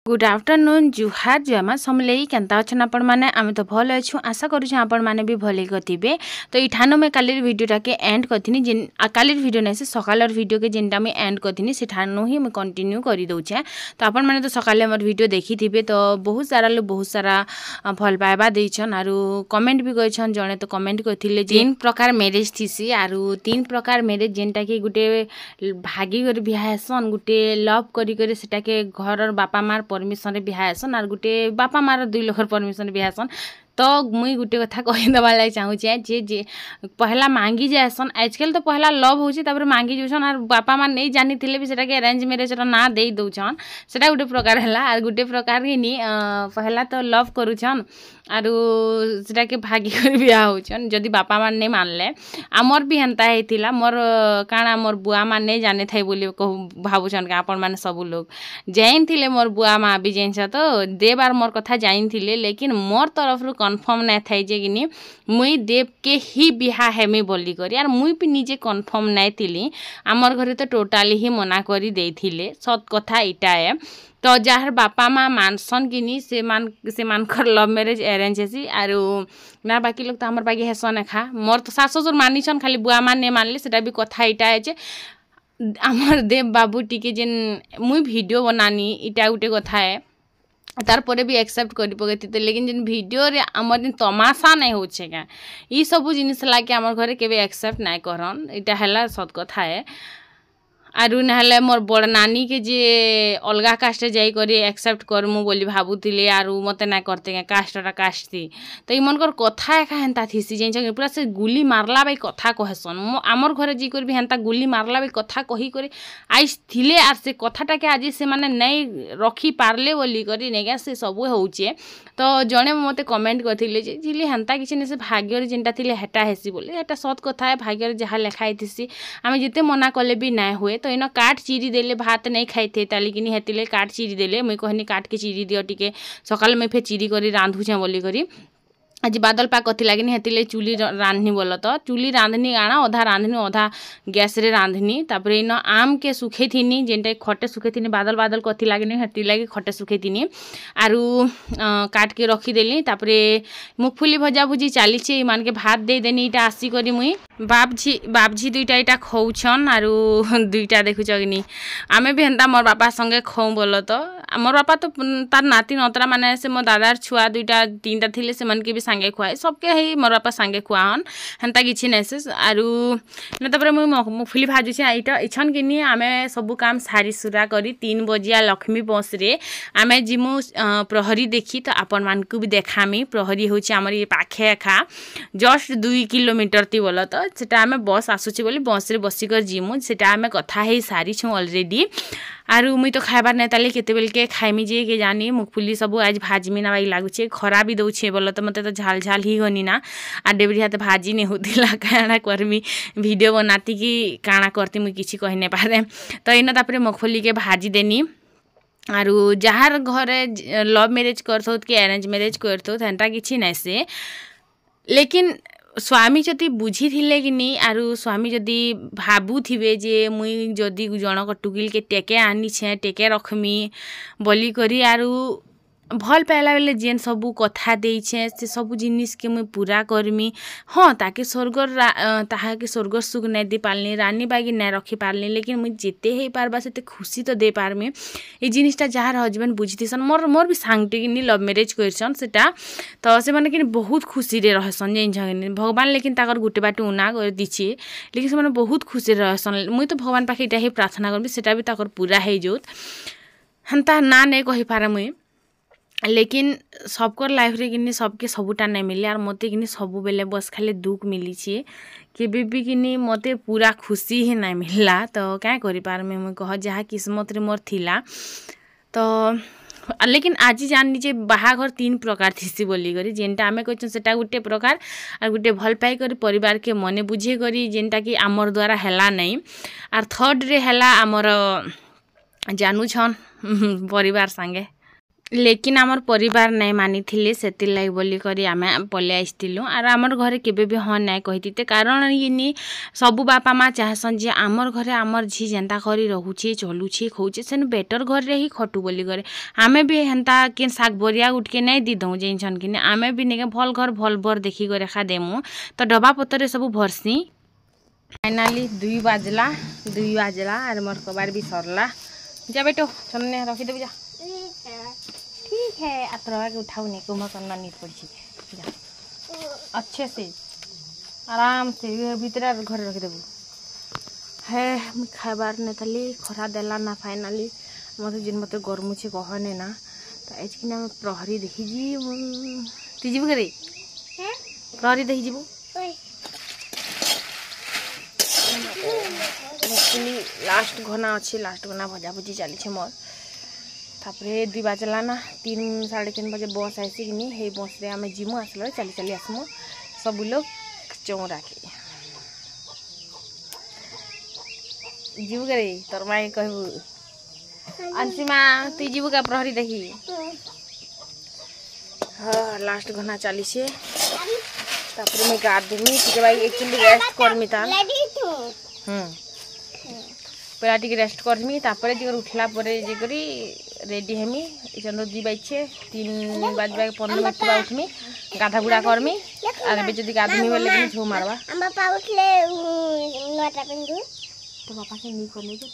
Good afternoon जुहार जमा समलई केनता अच्छन आपण माने आमे तो भल अच्छु आशा करूछु आपण माने भी भले गथिबे। तो इठानो में कालीर वीडियोटा के एंड करथिनी जिन कालीर वीडियो नै से सकालर वीडियो के जिनटा में एंड करथिनी सेठानो ही मैं कंटिन्यू करि दउछे। तो आपण माने तो सकाले हमर वीडियो देखि थिबे तो बहुत सारा लोग बहुत सारा भल पाइबा देछन आरु कमेंट भी करछन। जणे तो कमेंट करथिले तीन प्रकार मैरिज थिसी आरु तीन प्रकार मैरिज जेनटा कि गुटे भागी कर बियाहसन गुटे लव करी करे सेटा के घर बापा मार परमिशन रे बिहासन आर गुटे बापा मार 2 लोकर परमिशन बिहासन। तो मुई गुटे कथा कहि दबा लाग चाहू जे जे पहला मांगी जायसन आजकल तो पहला लव होची तापर मांगी जोसन आर बापा मार नहीं जानी थिले भी सेटा के अरेंज मैरिज रो ना देई दउछन सेटा गुटे प्रकार हला। आर गुटे प्रकार के नी पहला तो लव करूछन आरु सेटा के भागी कर बियाह होछन जदी बापा मार नहीं मानले हमर भी हंता हेतिला मोर काना मोर बुआ मान नहीं जाने थाई बोली भाबुछन का आपण माने सब लोग जाइन थिले मोर बुआ मा भी जाइन छ तो देव आर मोर कथा जाइन थिले लेकिन मोर तरफ रु कन्फर्म नै थाई जे किनी मुई देव के ही बिहा हेमी बोली करी यार मुई भी निजे कन्फर्म नै थिली हमर घरे तो टोटली ही मना करी देथिले सत कथा इटा है। तो जार बापा माँ मानसन किनी से मान कर लव मैरिज अरेंज हेसी आरु ना बाकी लोग तो हमर बाकी हेसन खा मोर तो सास ससुर मानिछन खाली बुआ मान नै मानले सेटा भी कथा इटा है जे हमर देव बाबू टिके जेन मुई वीडियो बनानी इटा गुटे कथा है तार परे भी एक्सेप्ट करि पगैती लेकिन जेन वीडियो रे हमर दिन तमाशा नहीं होछे का ई सब जिनिस लागे हमर घरे केबे एक्सेप्ट नहीं करन इटा हला सत कथा है। आरु नहले मोर बड़ नानी के जे अलगा कास्ट जाई करी एक्सेप्ट करमु बोली भाबुतिले आरु मते ना करते के कास्टरा कास्टती तो ई मनकर कथा एका हेंता थिसी जेन पूरा से गुली मारला बाई कथा कहसन हमर घरे जी कर भी हेंता गुली मारला बाई कथा कही करे आइस थिले आर से कथाटा के आज से माने नहीं रखी पारले बोली करी नेगा से सब होउचे। तो जणे मते कमेंट करथिले जे जिले हेंता किछ ने से भाग्य रे जेंटा थिले हेटा हेसी बोली एटा सत कथा है भाग्य रे जहा लेखाई थिसी आमे जते मना कले भी ना हुए तो इन काट चिरी देले भात नहीं खाइथे ताली किनी हेतिले काट चिरी देले मुई कहनी काट के चिरी दियो टिके सकाल में फे चिरी करी रांधुछे बोली करी आज बादल पाक कथी लागिनी हेतिले चुली रांधनी बोल तो चुली रांधनी गाना अधा रांधनी अधा गैस रे रांधनी तापर इन आम के सुखे थिनी जेनटा खटे सुखे थिनी बादल बादल कथी लागिनी हेति लागी खटे सुखे थिनी आरु काट के रखी देली तापर मुगफुली भजा भुजी चाली छे मान के भात दे देनी इटा आसी करी मुई बापजी दुईटा इटा खौछन आरु दुईटा देखु जगनी आमे भी हेंता मोर बापा संगे खौ बोल तो मोर बापा तो तार नाती नतरा माने से मोर दादार छुआ दुईटा तीनटा थिले से मन के भी सांगे खुआए सबके ही मोर बापा सांगे खुआहन हेंता किछि नैसे आरु न तबरे मुगफुली भाजु छे इटा इछन किनी आमे सब काम सारी सुरा करी 3 बजिया लक्ष्मी बस रे आमे जिमु प्रहरी देखी तो आपण मान को भी देखामी प्रहरी होछि हमर ये पाखे खा जस्ट 2 किलोमीटर ती बोल तो सेटा आमे बस आसुछि बोली बस रे बसी कर जिमु सेटा आमे कथा हे सारी छु ऑलरेडी आरु मुई तो खाइबार नै ताले केते बेल के खाइमी जे के जानी मुगफुली सब आज भाजमी ना बाई लागुछे खरा भी दउछे बोल तो मते तो झाल झाल ही होनी ना आ डेबरी हाथ भाजी ने होतिला काना करमी वीडियो बनाती कि काना करती मुई किछि कहि नै पारे तो इन तापरे मुगफुली के भाजी देनी आरु जहार घरे लव मैरिज करथो कि अरेंज मैरिज करथो हेंता किछि नै से लेकिन स्वामी जदि बुझी थिले कि नहीं आरु स्वामी जदि भाबू थिबे जे मुई जदि जनक टुकिल के टेके आनी छे टेके रखमी बोली करी आरु भल पहला बेले जेन सबू कथा देई छे से सबू जिनिस के मुई पूरा करमी हाँ ताके स्वर्गर सुख नहीं दे पारली रानी बागी नहीं रखी पारली लेकिन मुई जेते हे पारबा सेते खुशी तो दे पारमी ए जिनिसटा जहार हजबैंड बुझिथिसन मोर भी सांगटे किनी लव मैरिज करछन सेटा तो से माने कि बहुत खुशी रे रहसन जेन जगनी भगवान लेकिन ताकर गुटे बाटे उना कर दिछि लेकिन से माने बहुत खुशी रहसन मुई तो भगवान पाखे इटा ही प्रार्थना करबी सेटा भी ताकर पूरा हे जोत हंता ना नहीं कहि पारे मुई लेकिन सबकर लाइफ रे किनी सबके सबुटा नहीं मिले और मते किनी सबु बेले बस खाली दुख मिली छे कि बेबी किनी मते पूरा खुशी ही नहीं मिलला तो क्या करि पार मैं कह जहाँ किस्मत रे मोर थिला तो लेकिन आज जान जे बाहाघर 3 प्रकार थिसी बोली करी जेनटा आमे कहछन सेटा गुटे प्रकार और गुटे भल पाई करी परिवार के मने बुझे करी जेनटा कि आमर द्वारा हेला नहीं और थर्ड रे हेला आमर जानू छन परिवार संगे लेकिन आमर परिवार नहीं मानी थिले सेतिर लाग बोली करी आमे पले आइस्तिलु आर आमर घरे केबे भी हन नहीं कहिते कारण इनी सबु बापा माँ चाहसन जे आमर घरे आमर झी जेंता करी रहूछे चलुछे खौछे सेन बेटर घर रे ही खटू बोली करे आमे भी हेंता के साग बोरिया उठ के नहीं दी दऊ जेनछन कि आमे भी नेके भल घर भल बर देखी करे खा देमु तो डबा पतरे सब भरसी। फाइनाली 2 बाजला आर मोर कबार भी सरला जा बेटो सामने रखी देबु जा ठीक है अतरवा के उठाऊ नहीं कुंभकर्ण नीट पड़ी अच्छे से आराम से भीतर घर रख देबू है खाबार ने तली खरा देला ना फाइनाली मत जिन मत गरम छे कहने ना तो आज कि प्रहरी देखी जी ती जीव करे प्रहरी देखी जीव लास्ट घना अच्छे लास्ट घना भजा भुजी चली मोर तापरे 2 बाजला ना 3 साढ़े 3 बजे बस आसी कि हे बस रे आमे जिमु आसले चली चली आसमु सब लोग चौरा के जीव करे तोर माई कहबू अंशिमा तू जीव का प्रहरी देखी हाँ लास्ट घना चली से तापरे मैं गाड़ देमी ठीक भाई एक्चुअली रेस्ट करमी ता पहला टिके रेस्ट करमी तापरे जे उठला परे जे करी रेडी हेमी चंद्र 2 बाजे 3 बाजबा 15 मिनट बाद उठमी गाधा गुड़ा करमी आर बे जदी गाधमी बेले कि झो मारवा हम पापा उठले नटा पिंदु तो पापा के नी करले जे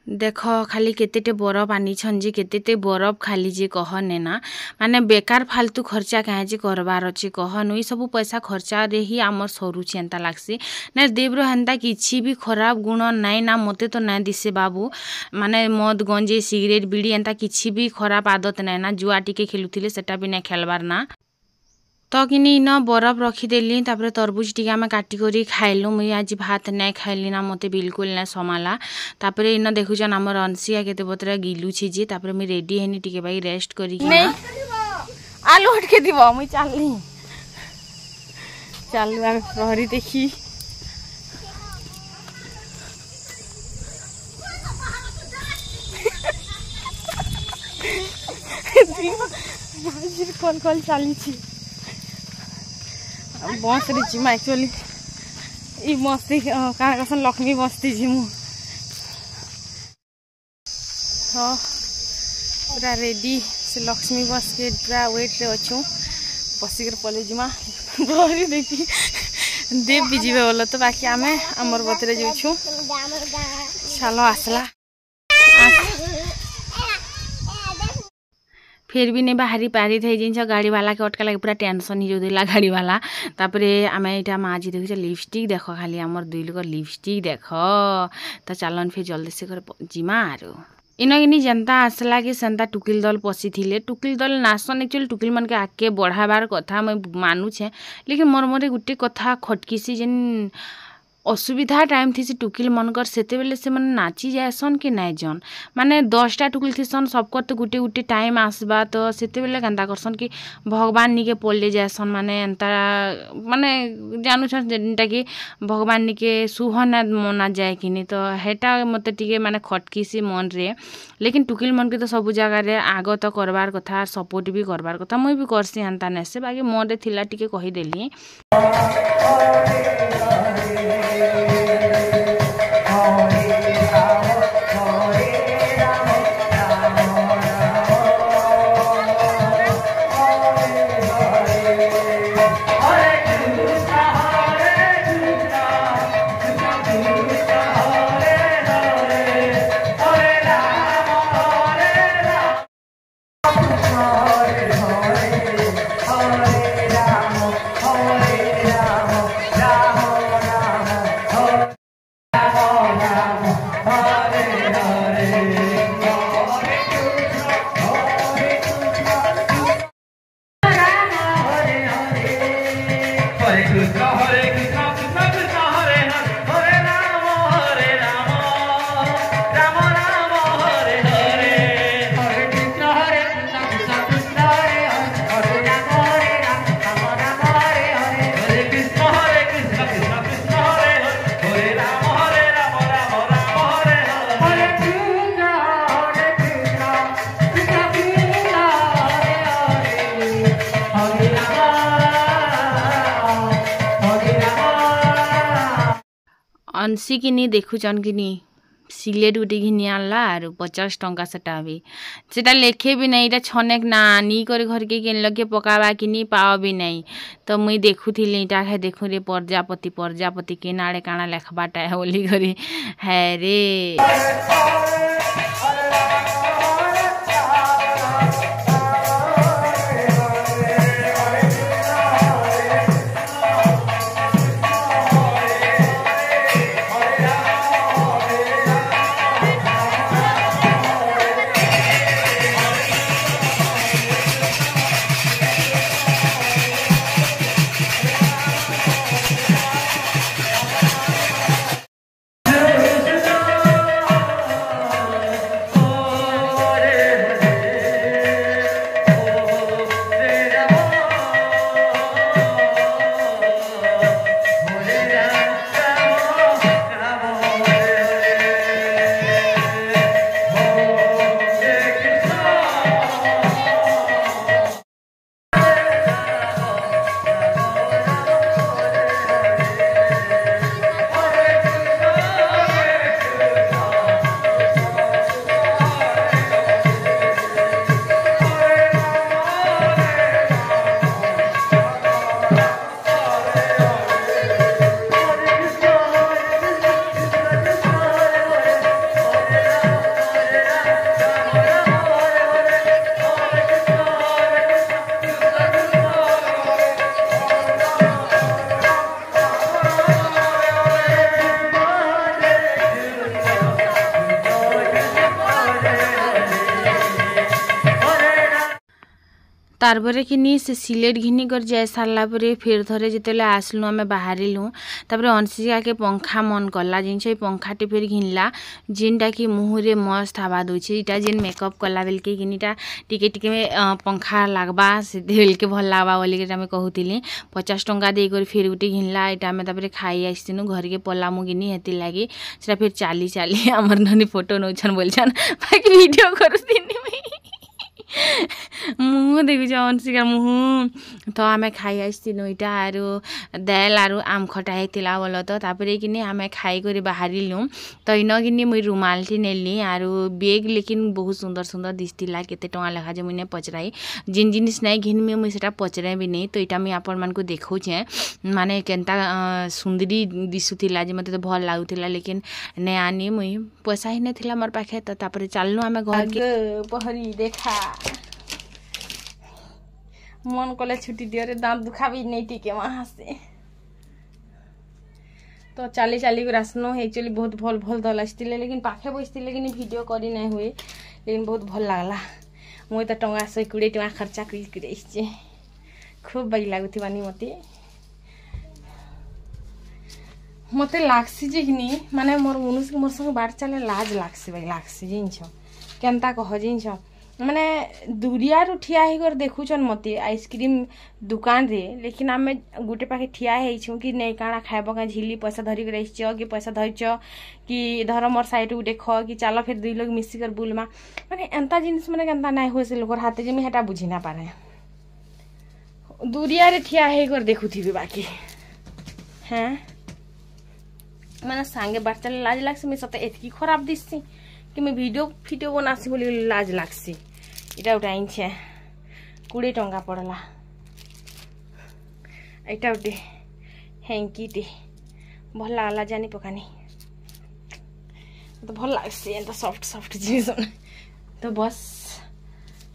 देख खाली केतेटे बरफ आनी छन जे केतेटे बरफ खाली जे कहने ना माने बेकार फालतू खर्चा कहे जे करबार अछि कहनु ई सब पैसा खर्चा रे ही हमर सरू चिंता लागसी ना देवरो हंता किछि भी खराब गुण नाइ ना मते तो ना दिसे बाबू माने मद गंजे सिगरेट बीड़ी एंता किछि भी खराब आदत नाइ ना जुआ टिके खेलुथिले सेटा भी ना खेलबार ना तो कि न बरफ रखीदेली तापर तरबुज टी आम काटिक खाइलु मुई आज भात नहीं खाइली ना मते बिल्कुल ना समाला तापर इन देखुछन हमर अंशिया केते बतरा गिलुछि जे तापर मुई रेडी हेनी टिके भाई रेस्ट करी नहीं आलू हटके दिबो मुई चालली चालू आम प्रहरी देखी कौन कौन चली बस रे जिमा एक्चुअली ई मस्ती का कसन लक्ष्मी बस्ती जिमु हाँ पूरा रेडी से लक्ष्मी बस के पूरा वेट रे अच्छु बसिकर पले जिमा बहरी देखी देव भी जीवे बोल तो बाकी आमे हमर बतरे जाउछु चलो आसला फिर भी नहीं बाहरी पारी थे जिन गाड़ी वाला के अटका लगे पूरा टेंशन ही जो गाड़ी वाला तापरे आम यहाँ माँ जी देखो लिपस्टिक देख खाली आमर 2 लोग लिपस्टिक देख तो चलन फिर जल्दी से कर जिमा आरो इनगिनी जनता आसला कि सेंता टुकिल दल पशि थिले टुकिल दल नासन एक्चुअली टुकिल मन के आगे बढ़ाबार कथा मैं मानुछे लेकिन मोर मोरे गुटे कथा खटकीसी जेन असुविधा टाइम थी टुकिल मनकर सेते बेले से मन नाची जाएसन कि नाइ जन माने 10टा टुकिल थीसन सबको तो गुटे गुटे टाइम आसबा तो सेते बेले केनता करसन कि भगवान निके पल्ले जाएसन माने एंता माने जानू छन जेनटा कि भगवान निके सुहना मना जाए कि तो हेटा मते टिके माने खटकीसी मन रे लेकिन टुकिल मन के तो सब जगह रे आगो तो करबार कथा सपोर्ट भी करबार कथा मुई भी करसी एंता नेसे बाकी मन रे थिला टिके कहि देली अंशी किनी देखुचन किनी सिलेट गुटे घिनी आनला आरो 50 टंका सेटा भी सेटा लेखे भी नहीं छनेक ना नी करे घर के किन लगे पकावा किनी पाओ भी नहीं तो मुई देखुथिली इटा है देखु रे प्रजापति के नाड़े काना लेखबाटा है बोली करी है रे तारपरे किनी से सिलेट घिनी कर जाए सारा फिर थरे जिते आसलु आम बाहरिलु तापर अंशिका के पंखा मन कला जिनस पंखाटे फिर घिनला जिनटा कि मुहरे मस्त हवा दूचे इटा जिन मेकअप कला बेल के किनीटा टिके टिके पंखा लागबा से बेल के भल लागबा बोली के कहूली 50 टंका देकर फिर गुटे घिनला इटा आम तापर खाई आसनु घर के पलामु गिनी हेती लगी से फिर चाली चाली आमर ननी फोटो नौछन बोलछन बाकी वीडियो करुदिनी मुँह देखुच अंशिका मुँह तो आम खाई आसनु इटा आरु दाल आरु आम खटा होता बोल तो तापर कि आम खाई कर बाहरिलु तो इन कि मुई रुमालटी नेली आरु बेग लेकिन बहुत सुंदर सुंदर दिसला केते टंका लेखा जो मुझे पचराई जिन जिनिस नहीं घिनमी मुझे सेटा पचराई भी नहीं तो यहाँ मुझे आपण मानक देखौचे माने केनता सुंदरी दिशुला मत तो भल लगुला लेकिन नहीं आनी मुई पैसा ही नहीं मोर पाखे तो तापर चलनु आम घर के पहरी देखा मन कले छुट्टी दियो रे दांत दुखा भी नहीं टिके वहाँ से तो चाली चाली कर आसनो एक्चुअली बहुत भल भल दल आसते लेकिन पाखे बसते लेकिन वीडियो करी नहीं हुए लेकिन बहुत भल लगला मुई तो टंका 120 टंका खर्चा कर खूब बाई लगुथानी मत लागसी जे माने मोर मनुष्य मोर संग बाट चले लाज लागसी भाई लागसी जिनछ केनता कह जिनछ माने दूरिया ठिया होकर देखुचन मत आइसक्रीम दुकान रे लेकिन आम गोटे पाखे ठिया हो कि नहीं काଣା खाइब का झिली पैसा धरिक रहीच कि पैसा धरिच कि धर मोर साइड को देख कि चल फिर 2 लोग मिसिकर बुलमा माने एंता जिनिस माने केनता नहीं हुए से लोकर हाथे जमी हेटा बुझी ना पारे दूरिया रे ठिया होकर देखुथी बाकी हैं माने सांगे बात चले लाज लागसी मैं सते एतकी खराब दिससी कि मैं वीडियो बनासी बोली लाज लागसी इटा गोटे आईछे 20 टंका पड़ला एटा गोटे हैंकीटे भल लागला जानी पकानी तो भल लागसी एंता सॉफ्ट सॉफ्ट जिनिस तो बस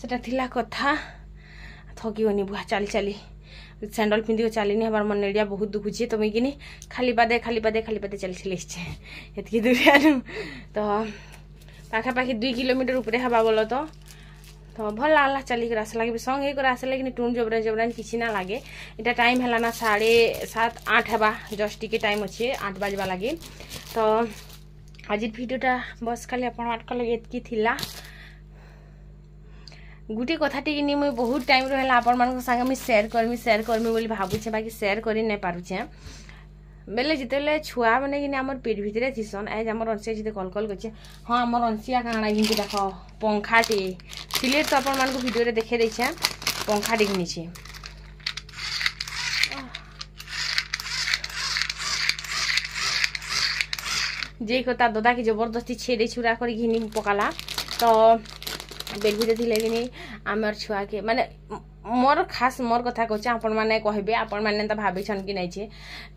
सेटा थिला कथा थकी गनी बुआ चाली चाली सैंडल पिंधि चलिनी हमार मन एरिया बहुत दुखुचे तो मुझे खाली पादे चलती एतकी दूर तो पाखापाखि 2 किलोमीटर उपरे हवा बोल तो भल लगला चलिक आसला कि संग होकर आसला कि टून जबरान जबरान किसी ना लगे इटा टाइम है ना 7:30 8 हवा जस्ट टिके टाइम अच्छे 8 बजवा लगे तो आज भिडियोटा बस खाली आपको लगे एतकी थिला गोटे कथाटी कि मुझे बहुत टाइम रहा आपण संगे मुझे शेयर करमी बोली भावुचे बाकी शेयर कर नहीं पारुचे बेले जिते छुआ मैंने कि आम पेट भितर थीसन आज आम अंशिया जिते कल कल कर हाँ आम अंशिया काଣା कि देख पंखाटे सिलेट तो आपण मानक वीडियो देखे देछे पंखाटे घिनीचे जे को ता दादा के जबरदस्ती छेड़े छुरा कर घिनी पकाला तो बेलगुटे थी कि आमर छुआ के माने मोर खास मोर कथा कहूँ आपण मैंने कहबे आपण मैंने तो भाविछन कि नहीं छे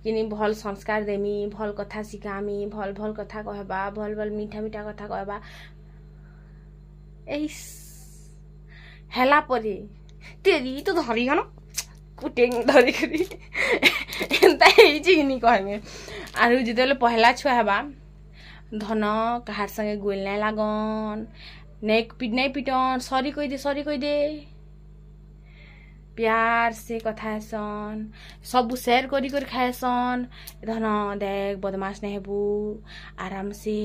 कि भल संस्कार देमी भल कथा शिखामी भल भल कथा कहबा भल भल मीठा मीठा कथा कहबा एई हेला परे तेरी तो धरी गन कुटेंग धरी करी एंता हेई कि नहीं कहमे आरु जितेले पहला छुआ हेबा धन कहार संगे गोल नहीं लागन नहीं पिटन सॉरी कह दे प्यार से कथा सन सब शेयर करी कर खाएसन धन देख बदमाश नहीं हेबू आराम से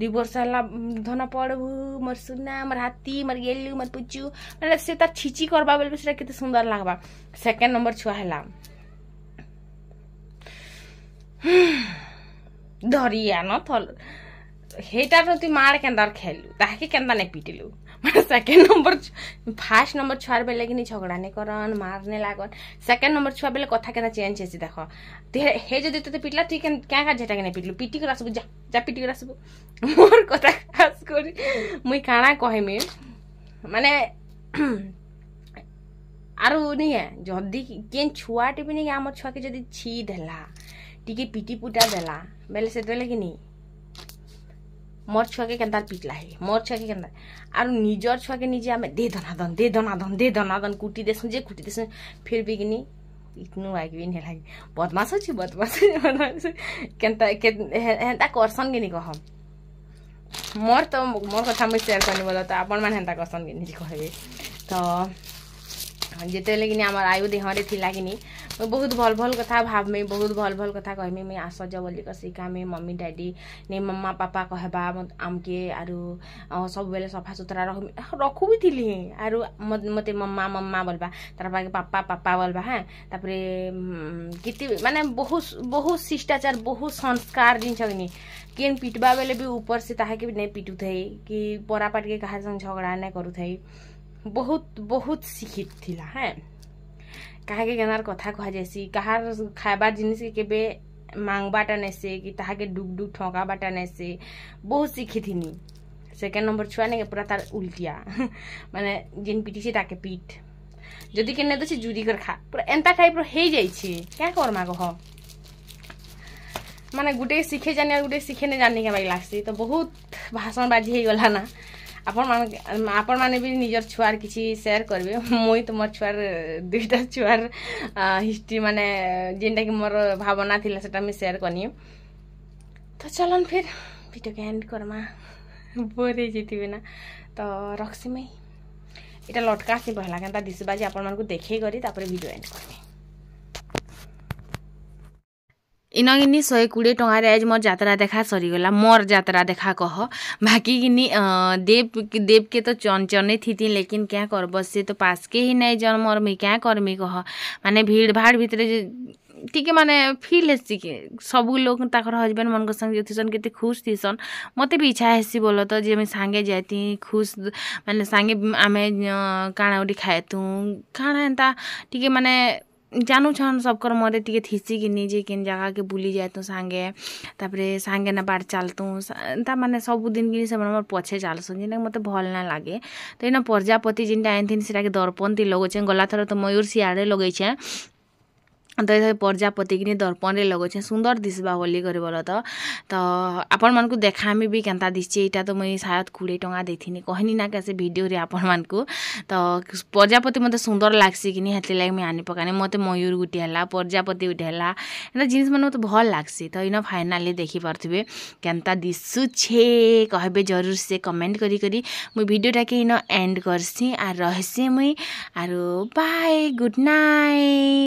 2 वर्ष धन पढ़बू मोर सुना मोर हाथी मोर गेलू मोर पुचू माने से तार छिची करबा बेले से केते सुंदर लागबा सेकंड नंबर छुआ हैला धरिया न थल हेटार तु मार केंदार खेलू ताके केंदा नहीं पिटिलू माने सेकंड नंबर फर्स्ट नंबर छुआर बेले कि झगड़ा नहीं करन मारने लागन सेकंड नंबर छुआ बेले कथा केना चेंज हेसी देखो हे जदि तते पिटला ठीक क्या का जेटा के नहीं पिटलू पिटी कर आसबू जा पिटी कर आसबू मोर कथा खास करी मुई काना कहमे माने आरो नहीं है जदी केन छुआटे भी नहीं हमर छुआ के जदि छी देला टिके पिटी पुटा देला बेले से देले कि नहीं मोर छुआ के केंदार पिटला है मोर छुआ के केंदार आरो निजर छुआ के निजे आमे दे दनादन कुटी देसु जे कुटी देसु फिर भी किनी इतनु आगे भी नहीं लागी बदमाश केंता हेंता करसन के नहीं कह मोर कथा मैं शेयर करनी बोला तो आपण मान हेंता करसन के नहीं कहबे तो जेते लेकिन आमर आयु देहरे थिला कि मैं बहुत भल भल कथा भावमे बहुत भल भल कथा कहमी मैं आसज बोली शिखामी मम्मी डैडी नहीं मम्मा पापा कहबा आमके आरु सब बेले सफा सुतरा रखू भी थी आरु मते मम्मा मम्मा बोलबा तार पाके पापा पापा बोलबा हाँ तापरे किति माने बहुत बहुत शिष्टाचार बहुत संस्कार जिन छगनी केन पिटबा बेले भी ऊपर से ताहा के भी नहीं पिटू थे कि परापाट के कहा संग झगड़ा नहीं करू थे बहुत बहुत शिक्षित थिला है कहा के गनार कथा कह जैसी कहार खाबार जिनिस के केबे मांगबाटा नैसे कि ताहा के डुक डुक ठोकाबाटा नैसे बहुत सीखी थी नी सेकेंड नंबर छुआ ने पूरा तार उल्टिया माने जिन पिटी से ताके पीठ जदि के तो जुरी कर खा पूरा एंता टाइप रो हे जाई छे क्या करमा कह माने गुटे सीखे जाने गुटे सीखे नहीं जाने के बाई लागसी तो बहुत भाषण बाजी हे गला ना आपण माने भी निजर छुआर किसी शेयर करबे मुई तो मोर छुआर 2टा छुआर हिस्ट्री माने जेनटा कि मोर भावना थिला सेटा मैं शेयर करनी तो चलन फिर वीडियो के एंड करमा बोरे जेतिबे ना तो रखसी मैं इटा लटका से पहला केनता दिसबाजी आपण मान को देखै करी तापर वीडियो एंड करबे इनगिनी 120 टंकार आज मोर यात्रा देखा सरीगला मोर यात्रा देखा कह बाकी किनी देव के तो चौनचने थी लेकिन क्या करब से तो पास के ही नहीं जन मोर मैं क्या करमी कह माने भीड़ भाड़ भितर टिके माने फील हेसी के सब लोग ताकर हस्बैंड मन संगे थीसन केते खुश थीसन मते भी इच्छा हेसी बोलो तो जे मैं सांगे जाती खुश माने सांगे आमे काना उडी खाएतु खाना एंता टिके माने जानू छन सबकर मरे टिके थीसी कि निजे किन जगह के बुली जाए तो सांगे तापरे सांगे ना बाट चलतु ता माने सब दिन कि से मोर पछे चलसन जिन मते भल ना लागे तो इना प्रजापति जिनटा आइन सेटा के दर्पण ती लगो छे गला थर तो मयूर सियाड़े लगे छे तो ये प्रजापति कि दर्पण रे लगो सुंदर दिसबा बोली कर बोल तो आपण मन को देखामी भी केनता दिसचे इटा तो मुई शायद 20 टंका देथिनी कहनी ना कैसे वीडियो रे आपण मन को तो प्रजापति मते सुंदर लागसी कि हेतले लाग मैं आनी पकाने मते मयूर गुटी हला प्रजापति गुटी हला एना जिनिस मन मते भल लागसी तो इना फाइनली देखि परथिबे केनता दिसु छे कहबे जरूर से कमेंट करी करी मुई वीडियो टा के इना एंड करसी आ रहसी मुई आरो बाय गुड नाइट।